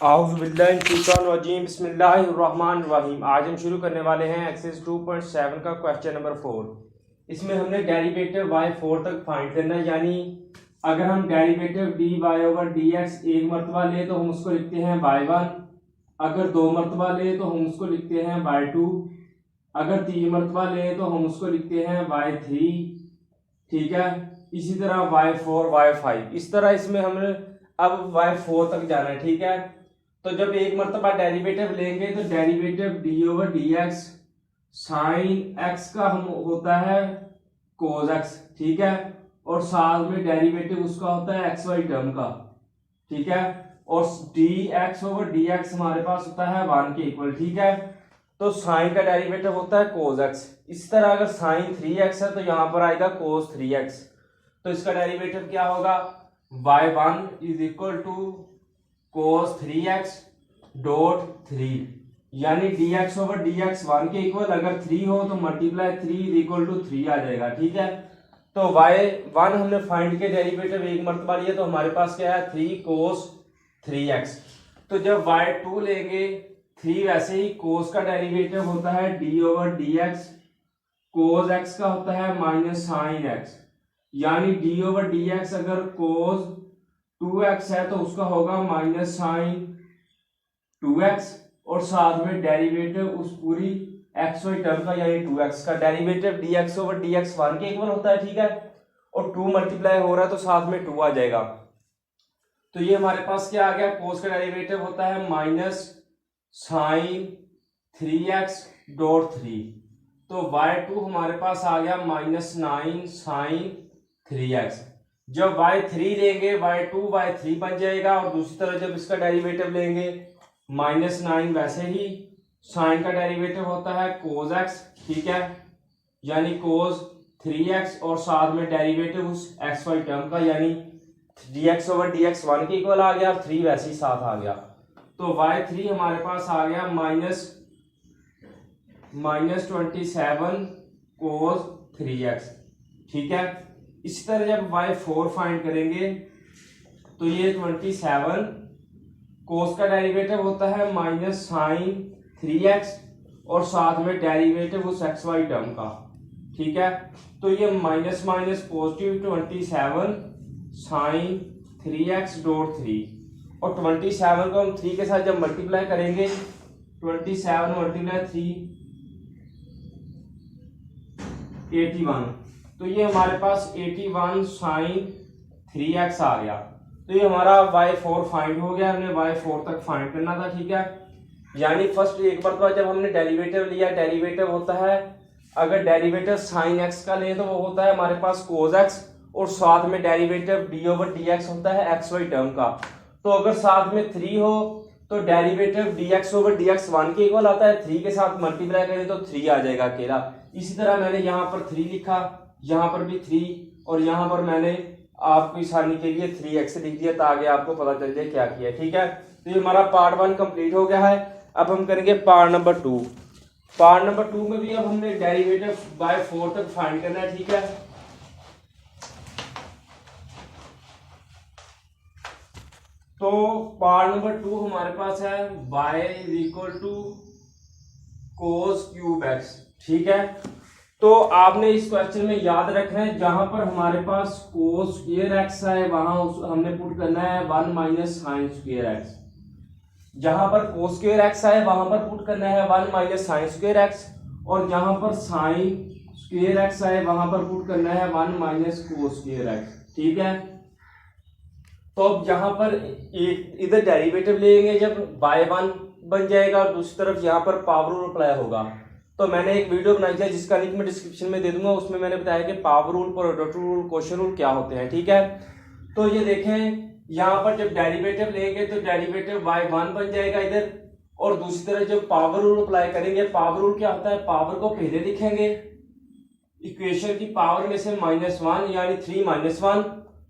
आउज़ुबिल्लाहिमिनश्शैतानिर्रजीम बिस्मिल्लाहिर्रहमानिर्रहीम। आज हम शुरू करने वाले हैं एक्सरसाइज 2.7 का क्वेश्चन नंबर 4। इसमें हमने डेरिवेटिव y4 तक फाइंड करना है, यानी अगर हम डेरिवेटिव dy/dx एक मरतबा ले तो हम उसको लिखते हैं y1, अगर दो मरतबा ले तो हम उसको लिखते हैं y2, अगर तीन मरतबा ले तो हम उसको लिखते हैं y3, ठीक है। इसी तरह y4 y5, इस तरह इसमें हमने अब y4 तक जाना है, ठीक है। तो जब एक मरतबा डेरिवेटिव लेंगे तो डेरिवेटिव d/dx साइन एक्स का हम होता है कोस एक्स, ठीक है, और साथ में डेरिवेटिव उसका होता है एक्स वाई टर्म का, ठीक है, और dx/dx हमारे पास होता है 1 के इक्वल, ठीक है। तो साइन का डेरिवेटिव होता है कोस एक्स। इस तरह अगर साइन 3x है तो यहाँ पर आएगा कोस 3x। तो इसका डेरिवेटिव क्या होगा, y1 is equal to cos 3x dot 3, यानी dx/dx 1 के इक्वल, अगर 3 हो तो मल्टीप्लाई 3 इज इक्वल टू 3 आ जाएगा, ठीक है। तो y1 हमने फाइंड किया, डेरिवेटिव एक मरतबा लिया तो हमारे पास क्या है 3 कोस 3x। तो जब y2 लेंगे 3, वैसे ही कोस का डेरिवेटिव होता है d/dx, कोस x का होता है माइनस साइन x, यानी d/dx अगर कोस 2x है तो उसका होगा माइनस साइन 2x, और साथ में डेरिवेटिव उस पूरी एक्स वाई टर्म का यानी 2x का डेरिवेटिव dx/dx 1 के इक्वल होता है, ठीक है, और 2 मल्टीप्लाई हो रहा है तो साथ में 2 आ जाएगा। तो ये हमारे पास क्या आ गया, कोस का डेरिवेटिव होता है माइनस साइन 3x डॉट 3। तो y2 हमारे पास आ गया माइनस 9 साइन 3x। जब y3 लेंगे y2 y3 बन जाएगा, और दूसरी तरफ जब इसका डेरिवेटिव लेंगे माइनस 9, वैसे ही साइन का डेरिवेटिव होता है कोस x, ठीक है, यानी कोस 3x, और साथ में डेरिवेटिव उस एक्स वाई टर्म का, यानी dx/dx 1 के इक्वल आ गया, और 3 वैसे ही साथ आ गया। तो y3 हमारे पास आ गया माइनस 27 कोस 3x, ठीक है। इसी तरह जब y4 फाइंड करेंगे तो ये 27 कोस का डेरिवेटिव होता है माइनस साइन 3x, और साथ में डेरिवेटिव उस एक्स वाई टर्म का, ठीक है। तो ये minus minus positive 27 sine 3x dot 3, और 27 को हम 3 के साथ जब मल्टीप्लाई करेंगे 27 मल्टीप्लाई 3 81, तो ये हमारे पास 81 साइन 3x आ गया। तो ये हमारा y4 फाइंड हो गया, हमने y4 तक फाइंड करना था, ठीक है। यानी फर्स्ट एक बार जब हमने डेरिवेटिव लिया, डेरिवेटिव होता है, अगर डेरिवेटिव साइन x का लें तो वो होता है हमारे पास कोस x, और साथ में डेरिवेटिव d/dx होता है एक्स वाई टर्म का। तो अगर साथ में 3 हो तो डेरिवेटिव dx/dx 1 के इक्वल आता है, 3 के साथ मल्टीप्लाई करें तो 3 आ जाएगा अकेला। इसी तरह मैंने यहाँ पर 3 लिखा, यहाँ पर भी 3, और यहाँ पर मैंने आपकी आसानी के लिए 3x लिख दिया ताकि आपको पता चल जाए क्या किया, ठीक है। तो ये हमारा पार्ट 1 कंप्लीट हो गया है। अब हम करेंगे पार्ट नंबर 2। पार्ट नंबर 2 में भी अब हमने डेरिवेटिव बाय 4 तक फाइंड करना है, ठीक है। तो पार्ट नंबर 2 हमारे पास है y is equal to cos cube x, ठीक है। तो आपने इस क्वेश्चन में याद रखना है, जहां पर हमारे पास कोस स्क्वायर x है वहां हमने पुट करना है 1 माइनस साइन स्क्वायर x। जहां पर कोस स्क्वायर x है वहां पर पुट करना है 1 माइनस साइन स्क्वायर x, और जहां पर साइन स्क्वायर x है वहां पर पुट करना है 1 माइनस कोस स्क्वायर x, ठीक है। तो अब यहाँ पर इधर डेरिवेटिव लेंगे जब y1 बन जाएगा, और दूसरी तरफ यहाँ पर पावर रूल अप्लाई होगा। तो मैंने एक वीडियो बनाई है जिसका लिंक मैं डिस्क्रिप्शन में दे दूंगा, उसमें मैंने बताया कि power rule, product rule, quotient rule क्या होते हैं, ठीक है। तो ये देखें यहाँ पर जब डेरिवेटिव लेंगे तो डेरिवेटिव y1 बन जाएगा इधर, और दूसरी तरफ जब पावर रूल अप्लाई करेंगे, पावर रूल क्या होता है, पावर को पहले लिखेंगे इक्वेशन की पावर में से -1 यानी 3 - 1,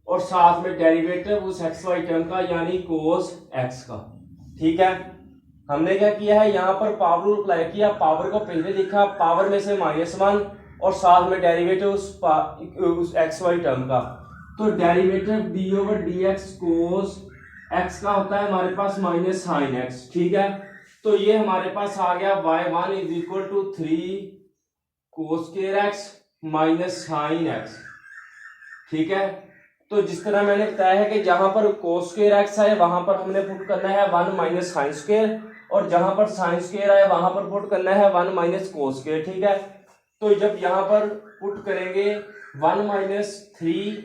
और साथ में डेरिवेटिव उस एक्स वाई टर्म का यानी कोस x का, ठीक है। हमने क्या किया है, यहाँ पर पावर रूल अप्लाई किया, पावर को पहले लिखा, पावर में से -1 और साथ में डेरिवेटिव उस एक्स वाई टर्म का। तो डेरिवेटिव d/dx कोस एक्स का होता है हमारे पास माइनस साइन एक्स, ठीक है। तो ये हमारे पास आ गया y1 is equal to 3 cos square x minus sine x, ठीक है। तो जिस तरह मैंने बताया है कि जहां पर कोस स्क्वायर एक्स है वहां पर हमने पुट करना है 1 माइनस साइन स्क्वायर, और जहां पर साइन स्क्वायर है वहां पर पुट करना है 1 माइनस कोस स्क्वायर, ठीक है। तो जब यहाँ पर पुट करेंगे 1 minus 3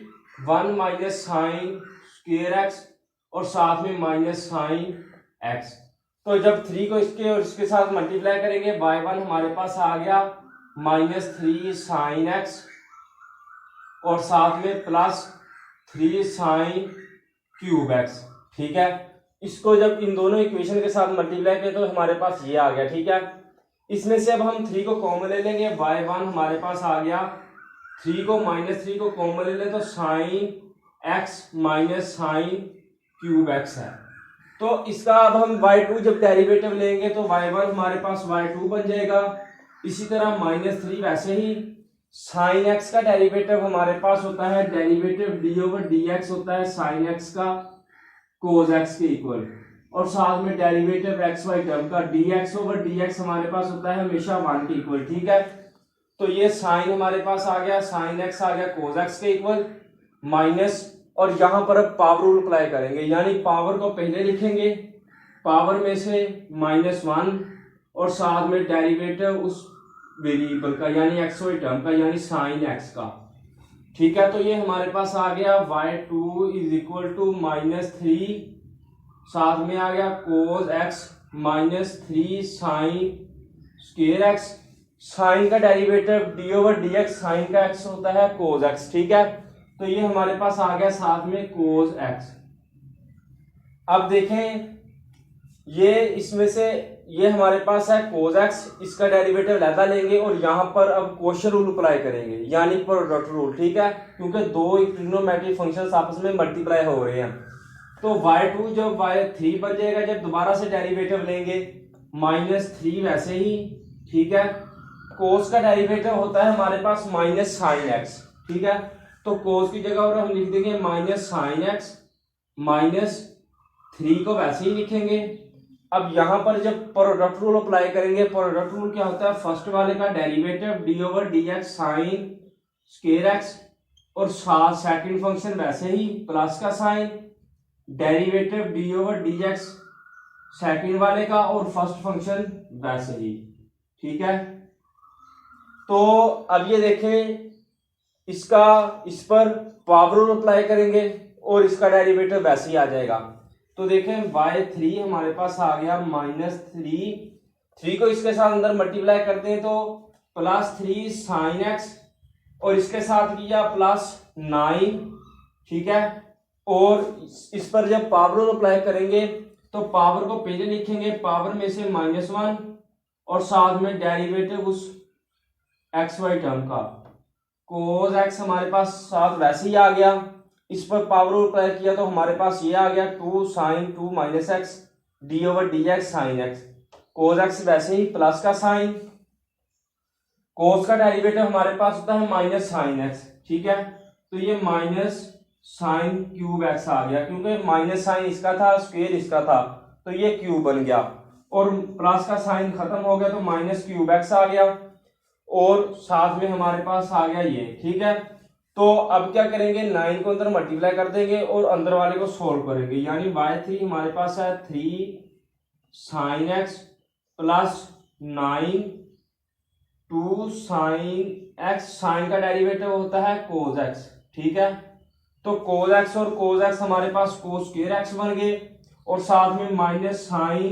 1 minus sign square x और साथ में माइनस साइन एक्स, तो जब 3 को इसके और इसके साथ मल्टीप्लाई करेंगे y1 हमारे पास आ गया माइनस 3 साइन एक्स और साथ में प्लस 3 साइन क्यूब एक्स, ठीक है। इसको जब इन दोनों इक्वेशन के साथ मल्टीप्लाई करें तो हमारे पास ये आ गया, ठीक है। इसमें से अब हम 3 को कॉमन ले लेंगे, y1 हमारे पास आ गया 3 को माइनस 3 को कॉमन ले लें तो sine x minus sine cube x है। तो इसका अब हम y2 जब डेरिवेटिव लेंगे तो y1 हमारे पास y2 बन जाएगा। इसी तरह माइनस 3 वैसे ही साइन एक्स का डेरिवेटिव हमारे पास होता है derivative d over d x होता है साइन एक्स का कोस एक्स के इक्वल, और साथ में डेरिवेटिव एक्स वाई टर्म का D x over d x हमारे पास होता है हमेशा 1 के इक्वल, ठीक है। तो ये साइन हमारे पास आ गया, साइन एक्स आ गया कोस एक्स के इक्वल माइनस, और यहां पर अब पावर रूल अप्लाई करेंगे, यानी पावर को पहले लिखेंगे, पावर में से -1 और साथ में डेरिवेटिव उस वेरिएबल का यानी एक्स वाई टर्म का यानी साइन एक्स का, ठीक है। तो ये हमारे पास आ गया y2 इज इक्वल टू -3 साथ में आ गया cos x minus 3 sine square x, sine का derivative d over d x, sine का एक्स होता है कोस एक्स, ठीक है। तो ये हमारे पास आ गया साथ में कोस एक्स। अब देखें ये इसमें से ये हमारे पास है कोस एक्स, इसका डेरिवेटिव लैदा लेंगे और यहाँ पर अब क्वोशिएंट रूल अप्लाई करेंगे यानी प्रोडक्ट रूल, ठीक है, क्योंकि दो ट्रिग्नोमेट्रिक फंक्शंस आपस में मल्टीप्लाई हो रहे हैं। तो y2 जब y3 बन जाएगा जब दोबारा से डेरिवेटिव लेंगे -3 वैसे ही, ठीक है। कोस का डेरिवेटिव होता है हमारे पास माइनस साइन एक्स, ठीक है। तो कोस की जगह और हम लिख देंगे माइनस साइन एक्स -3 को वैसे ही लिखेंगे। अब यहां पर जब प्रोडक्ट रूल अप्लाई करेंगे, प्रोडक्ट रूल क्या होता है, फर्स्ट वाले का derivative d over d x sine square x और साथ सेकंड फंक्शन वैसे ही प्लस का sine derivative d over d x second वाले का और फर्स्ट फंक्शन वैसे ही, ठीक है। तो अब ये देखें इसका इस पर पावर रूल अप्लाई करेंगे और इसका डेरिवेटिव वैसे ही आ जाएगा। तो देखें y3 हमारे पास आ गया -3 को इसके साथ अंदर मल्टीप्लाई करते हैं तो +3 साइन एक्स और इसके साथ किया +9, ठीक है। और इस पर जब पावर रूल अप्लाई करेंगे तो पावर को पहले लिखेंगे, पावर में से -1 और साथ में डेरिवेटिव उस एक्स वाई टर्म का कोस एक्स हमारे पास साथ वैसे ही आ गया। इस पर पावर अप्लाई किया तो हमारे पास ये आ गया 2 sine 2 minus x d over d x sine x, cos x वैसे ही प्लस का साइन, कोस का डेरिवेटिव हमारे पास होता है माइनस साइन एक्स, ठीक है। तो ये माइनस साइन क्यूब एक्स आ गया, क्योंकि माइनस साइन इसका था स्क्वायर इसका था तो ये क्यूब बन गया, और प्लस का साइन खत्म हो गया तो माइनस क्यूब एक्स आ गया, और साथ में हमारे पास आ गया ये, ठीक है। तो अब क्या करेंगे, 9 को अंदर मल्टीप्लाई कर देंगे और अंदर वाले को सोल्व करेंगे, यानी y3 हमारे पास है 3 sine x plus 9 2 sine x, sine का डेरिवेटिव होता है कोस एक्स, ठीक है। तो कोस एक्स और कोस एक्स हमारे पास कोस स्क्वायर एक्स बन गए और साथ में माइनस साइन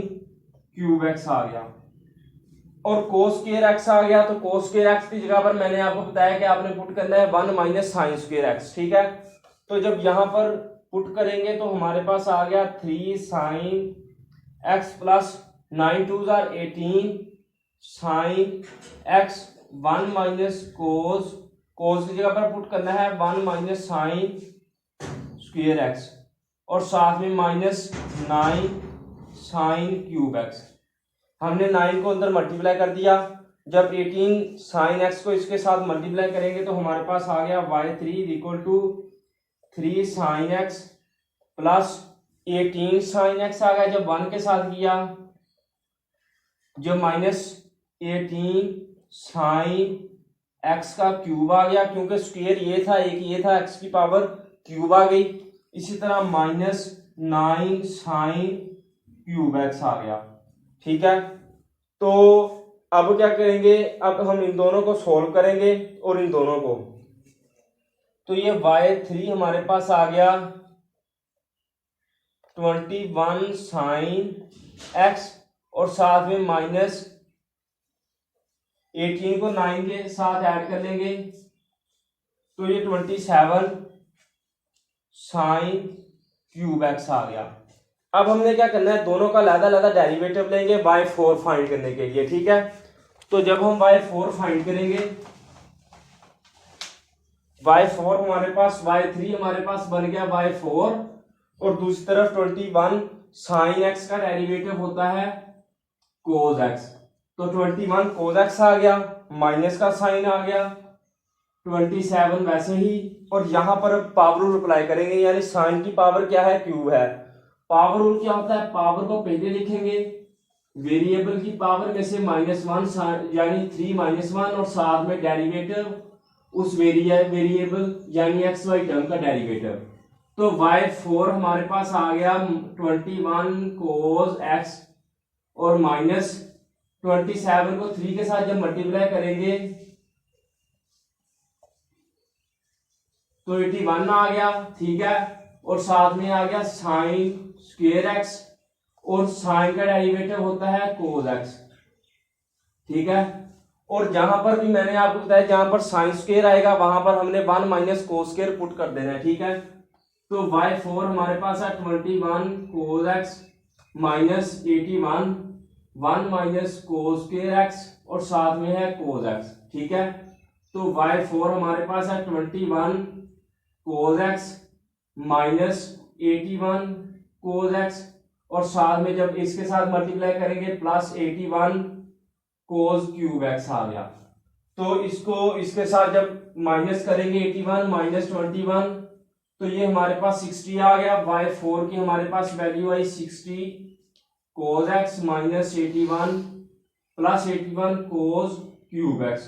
क्यूब एक्स आ गया और कोस स्क्वायर एक्स आ गया। तो कोस स्क्वायर एक्स की जगह पर मैंने आपको बताया कि आपने पुट करना है 1 माइनस साइन स्क्वायर एक्स, ठीक है। तो जब यहां पर पुट करेंगे तो हमारे पास आ गया 3 साइन एक्स प्लस 9 2 जार 18 sine x 1 minus cos, cos की जगह पर पुट करना है 1 माइनस साइन स्क्वायर एक्स और साथ में -9 साइन क्यूब एक्स। हमने 9 को अंदर मल्टीप्लाई कर दिया, जब 18 साइन एक्स को इसके साथ मल्टीप्लाई करेंगे तो हमारे पास आ गया y3 equal to 3 sine x plus 18 sine x आ गया जब 1 के साथ किया, जो माइनस 18 साइन एक्स का क्यूब आ गया, क्योंकि स्क्वायर ये था, एक ये था, एक्स की पावर क्यूब आ गई। इसी तरह माइनस 9 साइन क्यूब एक्स आ गया। ठीक है, तो अब क्या करेंगे, अब हम इन दोनों को सॉल्व करेंगे और इन दोनों को, तो ये y3 हमारे पास आ गया 21 साइन एक्स और साथ में माइनस 18 को 9 के साथ ऐड कर लेंगे, तो ये 27 साइन क्यूब एक्स आ गया। अब हमने क्या करना है, दोनों का अलग-अलग डेरिवेटिव लेंगे y4 फाइंड करने के लिए। ठीक है, तो जब हम y4 फाइंड करेंगे, y4 हमारे पास, y3 हमारे पास बन गया y4 और दूसरी तरफ 21 साइन एक्स का डेरिवेटिव होता है कोस एक्स, तो 21 कोस एक्स आ गया, माइनस का साइन आ गया, 27 वैसे ही, और यहां पर पावर रूल अप्लाई करेंगे, यानी साइन की पावर क्या है, क्यूब है। पावर रूल क्या होता है, पावर को पहले लिखेंगे, वेरिएबल की पावर में से -1 यानी 3 - 1 और साथ में डेरिवेटिव उस वेरिएबल यानी एक्स वाई टर्म का डेरिवेटिव। तो y4 हमारे पास आ गया 21 कोस एक्स और माइनस 27 को 3 के साथ जब मल्टीप्लाई करेंगे तो 81 आ गया। ठीक है, और साथ में आ गया साइन स्क्वायर एक्स और साइन का डेरिवेटिव होता है कोस एक्स। ठीक है, और जहां पर भी मैंने आपको बताया जहां पर साइन स्क्वायर आएगा वहां पर हमने 1 माइनस कोस स्क्वायर पुट कर देना है। ठीक है, तो y4 हमारे पास है 21 कोस एक्स माइनस 81 1 माइनस कोस स्क्वायर एक्स और साथ में है कोस एक्स। ठीक है, तो y4 हमारे पास है 21 कोस एक्स माइनस 81 कोस एक्स और साथ में जब इसके साथ मल्टीप्लाई करेंगे प्लस 81 कोस क्यूब एक्स आ गया। तो इसको इसके साथ जब माइनस करेंगे 81 माइनस 21 तो ये हमारे पास 60 आ गया। y4 की हमारे पास वैल्यू आई 60 कोस x minus 81 plus 81 cos cube x.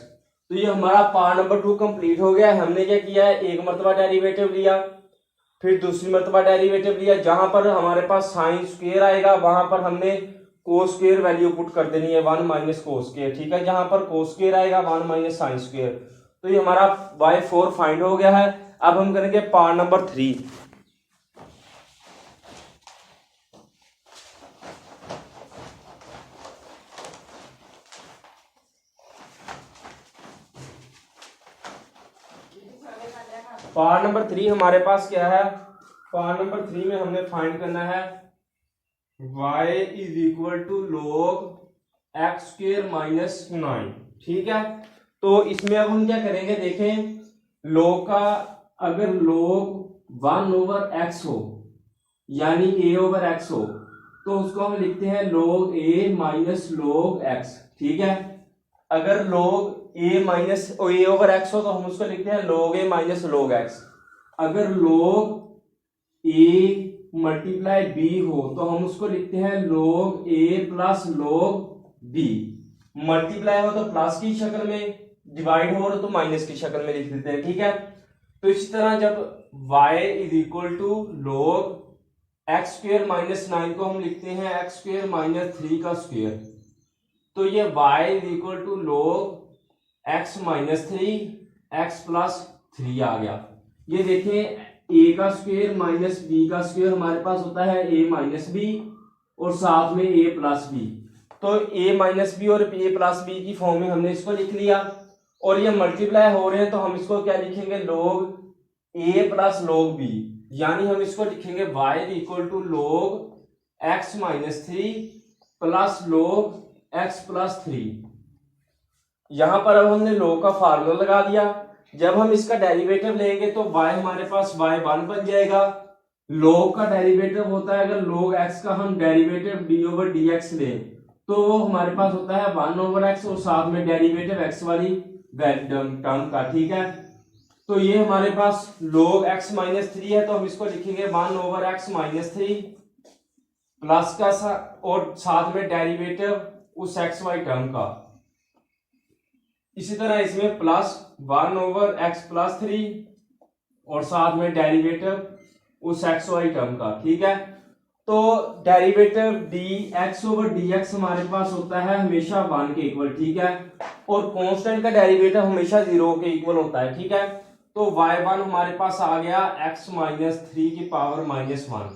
तो ये हमारा पार्ट नंबर 2 कंप्लीट हो गया है। हमने क्या किया है, एक मरतबा डेरिवेटिव लिया, फिर दूसरी मरतबा डेरिवेटिव लिया, जहां पर हमारे पास साइन स्क्वायर आएगा वहां पर हमने कोस स्क्वायर वैल्यू पुट कर देनी है 1 माइनस कोस स्क्वायर। ठीक है, जहां पर कोस स्क्वायर आएगा 1 माइनस साइन स्क्वायर। तो ये हमारा y4 फाइंड हो गया है। अब हम करेंगे पार्ट नंबर 3। पार्ट नंबर 3 हमारे पास क्या है, पार्ट नंबर 3 में हमने फाइंड करना है y is equal to log x square minus 9। ठीक है, तो इसमें अब हम क्या करेंगे, देखें log का अगर log 1 ओवर x हो यानी a ओवर x हो तो उसको हम लिखते हैं log a minus log x। ठीक है, अगर log a minus a over x हो तो हम उसको लिखते हैं log a minus log x। अगर log a मल्टीप्लाई b हो तो हम उसको लिखते हैं log a plus log b। Multiply हो तो प्लस की शक्ल में, डिवाइड हो तो माइनस की शक्ल में लिख देते हैं। ठीक है, तो इसी तरह जब y is equal to log x square minus 9 को हम लिखते हैं एक्स स्क्वायर माइनस 3 का स्क्वायर, तो ये y is equal to log x minus 3 x plus 3 आ गया। ये देखें a का स्क्वायर माइनस b का स्क्वायर हमारे पास होता है a माइनस b और साथ में a प्लस b। तो a माइनस b और a प्लस b की फॉर्म में हमने इसको लिख लिया और ये मल्टीप्लाई हो रहे हैं तो हम इसको क्या लिखेंगे, log a plus log b, यानी हम इसको लिखेंगे y equal to log x minus 3 plus log x plus 3। यहां पर अब हमने log का फार्मूला लगा दिया। जब हम इसका डेरिवेटिव लेंगे तो y हमारे पास y1 बन जाएगा। log का डेरिवेटिव होता है, अगर log x का हम डेरिवेटिव d ओवर dx लें तो वो हमारे पास होता है 1 ओवर x और साथ में डेरिवेटिव x वाली टर्म का। ठीक है, तो ये हमारे पास log x माइनस 3 है तो हम इसको लिखेंगे 1 ओवर x माइनस 3 प्लस का और साथ में डेरिवेटिव उस एक्स वाई टर्म का। इसी तरह इसमें प्लस 1/x+3 और साथ में डेरिवेटिव उस एक्स वाई टर्म का। ठीक है, तो डेरिवेटिव dx/dx हमारे पास होता है हमेशा 1 के इक्वल। ठीक है, और कांस्टेंट का डेरिवेटिव हमेशा 0 के इक्वल होता है। ठीक है, तो y1 हमारे पास आ गया x-3⁻⁻1।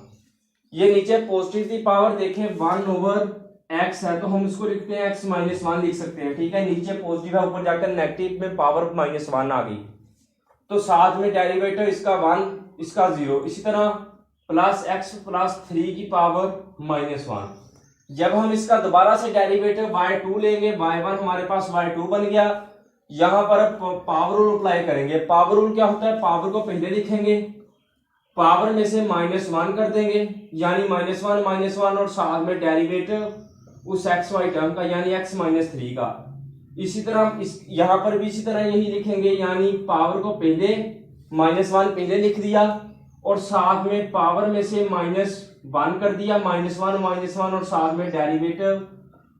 ये नीचे पॉजिटिव की पावर देखें 1/x है तो हम इसको लिखते हैं x-1 लिख सकते हैं। ठीक है, नीचे पॉजिटिव है ऊपर जाकर नेगेटिव में पावर -1 आ गई, तो साथ में डेरिवेटिव इसका 1 इसका 0। इसी तरह +x+3⁻1। जब हम इसका दोबारा से डेरिवेटिव y2 लेंगे, y1 हमारे पास y2 बन गया। यहां पर पावर रूल अप्लाई करेंगे। पावर रूल क्या होता है, पावर को पहले लिखेंगे, पावर में से -1 कर देंगे, यानी -1 और साथ में डेरिवेटिव उस एक्स वाई टर्म का यानी x-3 का। इसी तरह यहां पर भी इसी तरह यही लिखेंगे, यानी पावर को पहले -1 पहले लिख दिया और साथ में पावर में से -1 कर दिया, -1 और साथ में डेरिवेटिव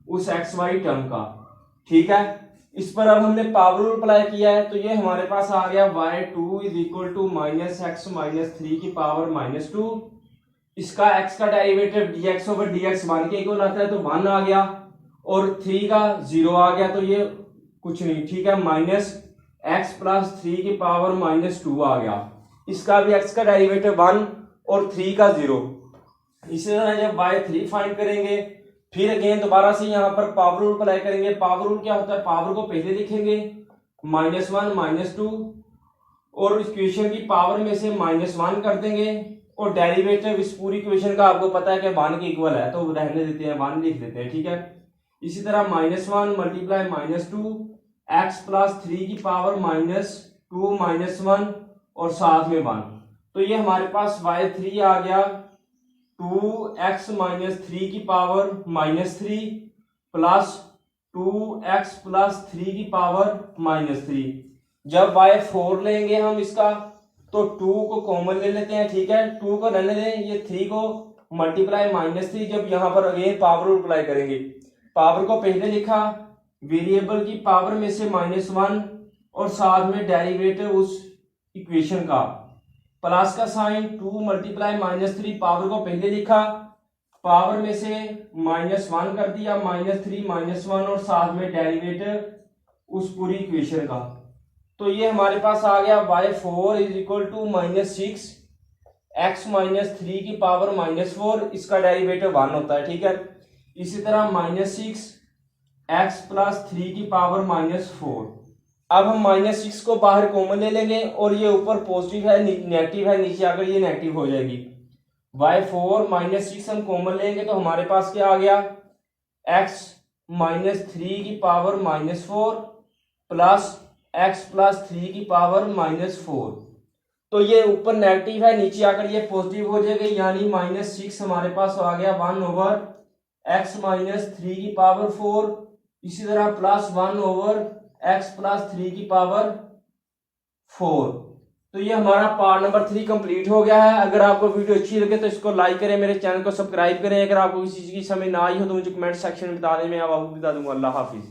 उस एक्स वाई टर्म का। ठीक है, इस पर अब हमने पावर रूल अप्लाई किया है, तो ये हमारे पास आ गया y2 = -x-3⁻2। इसका x का डेरिवेटिव dx/dx 1 के इक्वल आता है, तो 1 आ गया और 3 का 0 आ गया, तो ये कुछ नहीं। ठीक है, -x+3⁻2 आ गया। इसका भी x का डेरिवेटिव 1 और 3 का 0। इसी तरह जब y3 फाइंड करेंगे, फिर अगेन दोबारा से यहाँ पर पावर रूल अप्लाई करेंगे। पावर रूल क्या होता है, पावर को पहले लिखेंगे -1 -2 और इक्वेशन की पावर में से -1 कर देंगे और डेरिवेटिव इस पूरी इक्वेशन का आपको पता है कि 1 के इक्वल है, तो रहने देते हैं 1 लिख देते हैं। ठीक है, इसी तरह -1 × -2 x+3⁻2 -1 और साथ में 1, तो ये हमारे पास y3 आ गया 2x-3⁻³ प्लस 2x+3⁻3। जब y4 लेंगे हम इसका, तो 2 को कॉमन ले लेते हैं। ठीक है, 2 को रहने दें, ये 3 को मल्टीप्लाई -3। जब यहाँ पर अगेन पावर रूल अप्लाई करेंगे, पावर को पहले लिखा, वेरिएबल की पावर में से -1 और साथ में डेरिवेटिव उस इक्वेशन का, प्लस का साइन 2 × -3। पावर को पहले लिखा, पावर में से -1 कर दिया, -3 -1 और साथ में डेरिवेटिव उस पूरी इक्वेशन का। तो ये हमारे पास आ गया y4 = -6x-3⁻4। इसका डेरिवेटिव 1 होता है। ठीक है, इसी तरह -6x+3⁻4। अब हम -6 को बाहर कॉमन ले लेंगे और ये ऊपर पॉजिटिव है नेगेटिव है, नीचे आकर ये नेगेटिव हो जाएगी। y4 -6 हम कॉमन लेंगे तो हमारे पास क्या आ गया, x-3⁻4 प्लस x+3⁻4। तो ये ऊपर नेगेटिव है, नीचे आकर ये पॉजिटिव हो जाएगा, यानी -6 हमारे पास आ गया 1/x-3⁻4। इसी तरह प्लस 1/x+3⁻4। तो ये हमारा पार्ट नंबर 3 कंप्लीट हो गया है। अगर आपको वीडियो अच्छी लगे तो इसको लाइक करें, मेरे चैनल को सब्सक्राइब करें। अगर आपको किसी चीज की समझ ना आई हो तो मुझे कमेंट सेक्शन में बता दें, मैं आपको बता दूंगा। अल्लाह हाफिज।